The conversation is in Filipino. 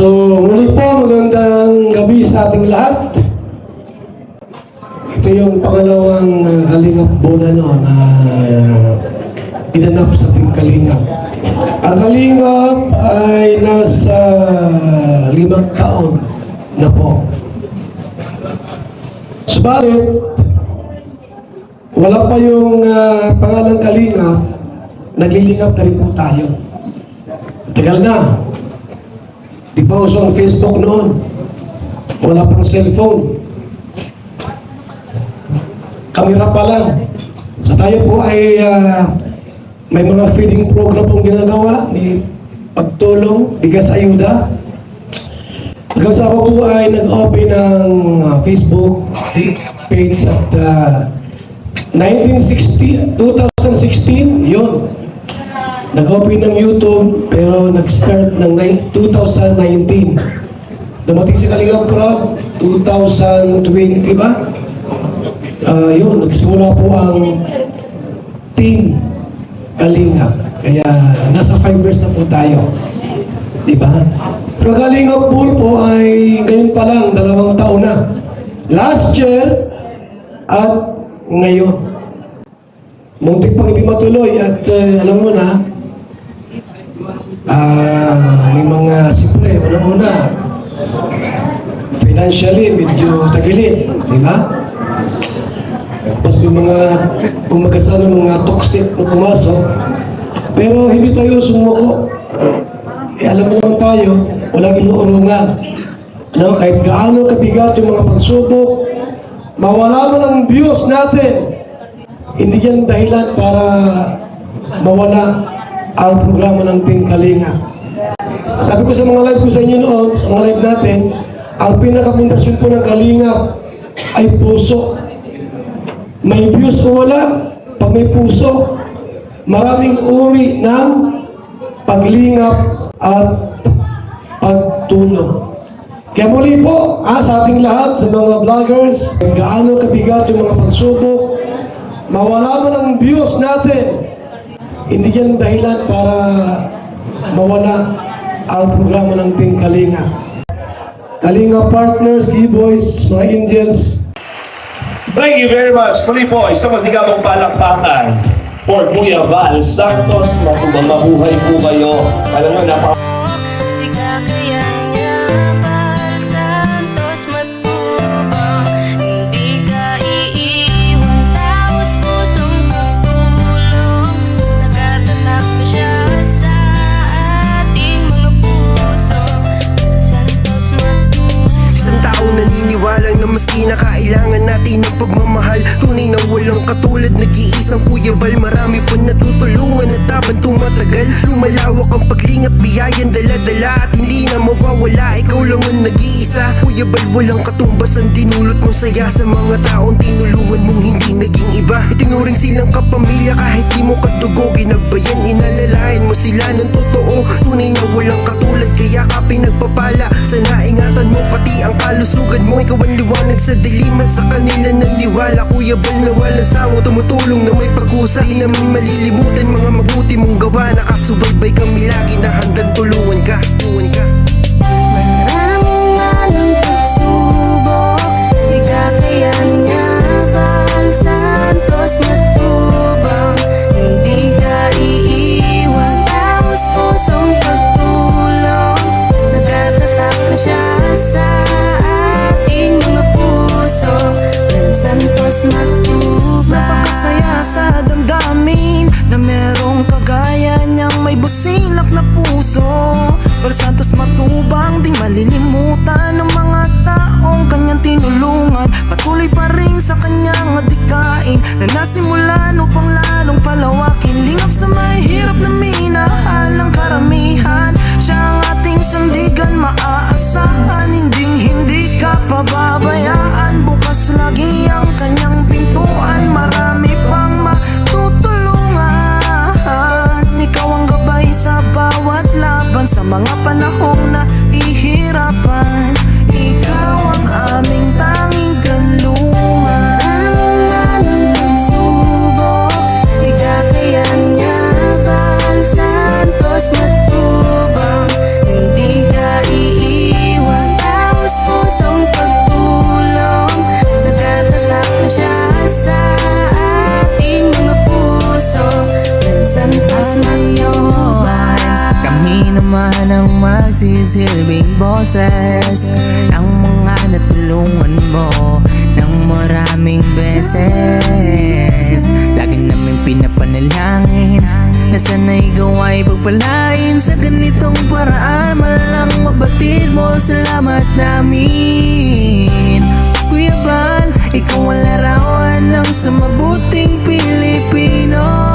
So, muli po, magandang gabi sa ating lahat. Ito yung pangalawang Kalingap Bonano na ginanap sa ating Kalingap. Ang Kalingap ay nasa 5 taon na po. Subalit, wala pa yung pangalang Kalingap, naglilingap na rin po tayo. Tagal na. Di pa uso ang Facebook noon. Wala pang cellphone. Kamera pa lang. So tayo po ay may mga feeding program pong ginagawa, may pagtulong, bigas ayuda. Hanggang sa ako po ay nag-open ng Facebook page at 2016, yun. Nag-open ng YouTube, pero nag-start ng 2019. Dumating si Kalingap Prab, 2020 ba? Yun, nagsimula po ang team Kalingap. Kaya nasa 5 years na po tayo. Diba? Pero Kalingap Pool po ay ngayon pa lang, 2 taon na. Last year at ngayon. Muntik pang hindi matuloy at alam mo na, may mga, siyempre, una-una, financially, medyo tagilid, di ba? Tapos may mga, umagasa ng mga toxic na pumasok, pero hindi tayo sumuko. Alam mo naman tayo, walang inuurungan. Ano, kahit gaano kabigat yung mga pagsubok, mawala mo ng views natin. Hindi yan dahilan para mawala ang programa ng Team Kalingap. Sabi ko sa mga live ko sa inyo noon, sa mga live natin, ang pinakapundasyon po ng Kalingap ay puso. May views o wala, pag may puso, maraming uri ng paglingap at pagtulong. Kaya muli po, sa ating lahat, sa mga vloggers, gaano kabigat yung mga pagsubok, mawala mo ng views natin. Hindi yan dahilan para mawala ang programa ng Team Kalingap. Kalingap partners, K-Boys, mga Angels. Thank you very much. Muli po, isang masigabong palakpakan for Kuya Val Santos. Mabuhay po kayo. Alam mo, napaka... Naniniwala na maski na kailangan natin ng pagmamahal, tunay na walang katulad, nag-iisang Kuya Val. Marami po natutulungan at habang tumatagal, lumalawak ang paglingap, biyayan dala-dala at hindi na mawawala. Ikaw lang ang nag-iisa, Kuya Val, walang katumbas ang dinulot mong saya sa mga taong tinulungan mong hindi naging iba. Itinuring silang kapamilya kahit di mo kadugo, ginagbayan, inalalayan mo sila ng totoo. Tunay na walang katulad, kaya ka pinagpapala. Sana ingatan mo pati ang kalusugan mo. Ikaw ang liwanag sa dilim at sa kanila naniwala. Kuya Val na walang sawang tumutulong na may pag-usa. Di namin malilimutan mga mabuti mong gawa. Nakasubaybay kami lagi na handang tulungan ka. Maraming manang pagsubok, di kakayan niya Val Santos matubang. Hindi ka iiwan, taos pusong pagtulong. Nagkatatak na siya sa ating mga puso. Val Santos matubang. Napakasaya sa damdamin na merong kagaya niyang may busilak na puso. Val Santos matubang, di malilimutan ng mga taong kanyang tinulungan. Patuloy pa rin sa kanyang adikain na nasimulan upang lalong palawakin. Lingap sa mahirap na minahalang karamihan. Siya ang ating sandigan, maaasahan. Hindi ka pababayaan, bukas lagi ang kanyang pintuan. Marami pang matutulungan. Ikaw ang gabay sa bawat laban, sa mga panahong na ihirapan. Ikaw ang aming tanging kalungan. Maraming manang pagsubok, di kakayan niya Val Santos matubang. Hindi ka iiwan, magsisilbing boses ng mga natulungan mo ng maraming beses. Lagi namin pinapanalangin na sana ikaw ay pagpalain sa ganitong paraan. Malang mabatid mo, salamat namin. Kuya Val, ikaw ang larawan lang sa mabuting Pilipino.